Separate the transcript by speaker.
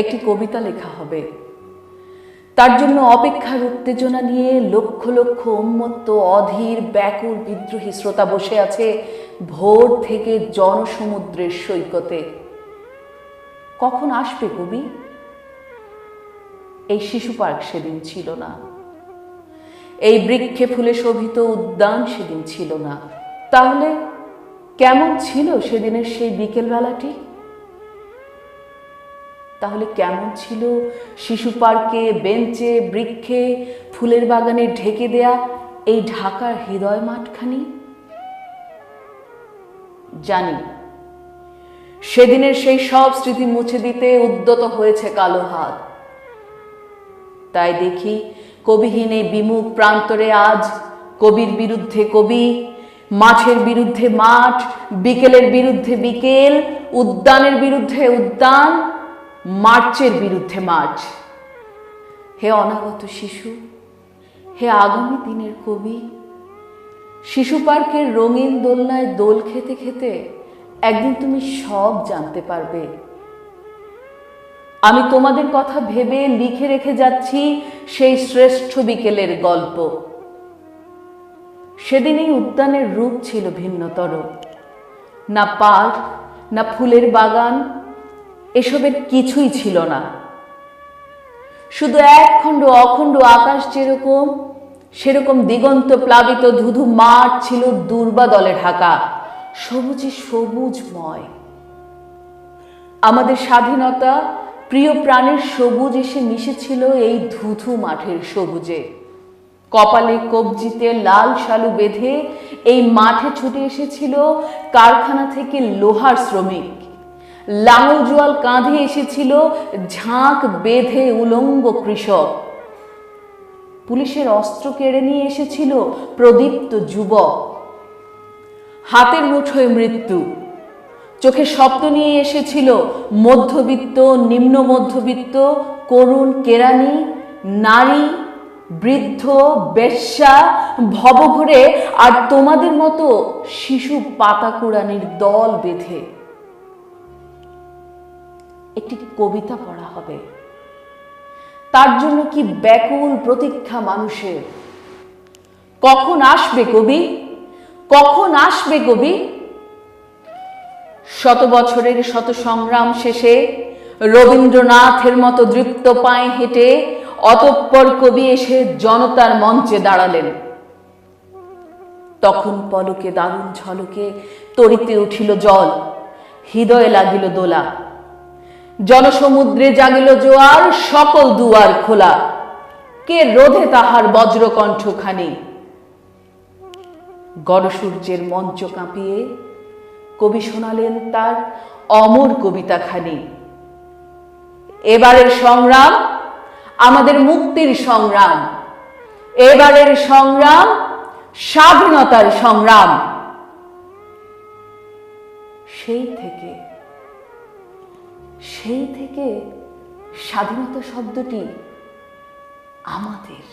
Speaker 1: একটি কবিতা লেখা হবে। তার জন্য অপেক্ষার উত্তেজনা নিয়ে লক্ষ লক্ষ উন্মত্ত অধীর ব্যাকুল বিদ্রোহী শ্রোতা বসে আছে ভোর থেকে জনসমুদ্রের সৈকতে। কখন আসবে কবি? এই শিশু পার্ক সেদিন ছিল না, এই বৃক্ষে ফুলে শোভিত উদ্যান সেদিন ছিল না। তাহলে কেমন ছিল সেদিনের সেই বিকেল বেলাটি? তাহলে কেমন ছিল শিশু পার্কে, বেঞ্চে, বৃক্ষে, ফুলের বাগানে ঢেকে দেয়া এই ঢাকার হৃদয় মাঠখানি? জানি সেদিনের সেই সব স্মৃতি মুছে দিতে উদ্যত হয়েছে কালো হাত। তাই দেখি কবিহীন এই বিমুখ প্রান্তরে আজ কবির বিরুদ্ধে কবি, মাঠের বিরুদ্ধে মাঠ, বিকেলের বিরুদ্ধে বিকেল, উদ্যানের বিরুদ্ধে উদ্যান, মার্চের বিরুদ্ধে মার্চ। হে অনাগত শিশু, হে আগামী দিনের কবি, শিশু পার্কের রঙিন দোলনায় দোল খেতে খেতে একদিন তুমি সব জানতে পারবে। আমি তোমাদের কথা ভেবে লিখে রেখে যাচ্ছি সেই শ্রেষ্ঠ বিকেলের গল্প। সেদিন এই উদ্যানের রূপ ছিল ভিন্নতর। না পার্ক, না ফুলের বাগান, এসবের কিছুই ছিল না। শুধু একখণ্ড অখণ্ড আকাশ যেরকম, সেরকম দিগন্ত প্লাবিত ধুধু মাঠ ছিল দুর্বাদলে ঢাকা, সবুজে সবুজময়। আমাদের স্বাধীনতা, প্রিয় প্রাণের সবুজ এসে মিশেছিল এই ধুধু মাঠের সবুজে। কপালে কবজিতে লাল শালু বেঁধে এই মাঠে ছুটে এসেছিল কারখানা থেকে লোহার শ্রমিক। লাঙল জোয়াল কাঁধে এসেছিল ঝাঁক বেঁধে উলঙ্গ কৃষক। পুলিশের অস্ত্র কেড়ে নিয়ে এসেছিল প্রদীপ্ত যুবক। হাতের মুঠোয় মৃত্যু, চোখে স্বপ্ন নিয়ে এসেছিল মধ্যবিত্ত, নিম্ন মধ্যবিত্ত, করুণ কেরানি, নারী, বৃদ্ধ, বেশ্যা, ভবঘুরে আর তোমাদের মতো শিশু পাতাকুড়ানির দল বেঁধে। একটি কবিতা পড়া হবে, তার জন্য কি ব্যাকুল প্রতীক্ষা মানুষের। কখন আসবে কবি? কখন আসবে কবি? শত বছরের শত সংগ্রাম শেষে রবীন্দ্রনাথের মতো দৃপ্ত পায়ে হেঁটে অতঃপর কবি এসে জনতার মঞ্চে দাঁড়ালেন। তখন পলকে দারুণ ঝলকে তরিতে উঠিল জল, হৃদয়ে লাগিল দোলা, জনসমুদ্রে জাগিল জোয়ার, সকল দুয়ার খোলা। কে রোধে তাহার বজ্রকণ্ঠখানি? গণসূর্যের মঞ্চ কাঁপিয়ে কবি শোনালেন তার অমর কবিতাখানি। এবারের সংগ্রাম আমাদের মুক্তির সংগ্রাম, এবারের সংগ্রাম স্বাধীনতার সংগ্রাম। সেই থেকে স্বাধীনতা শব্দটি আমাদের।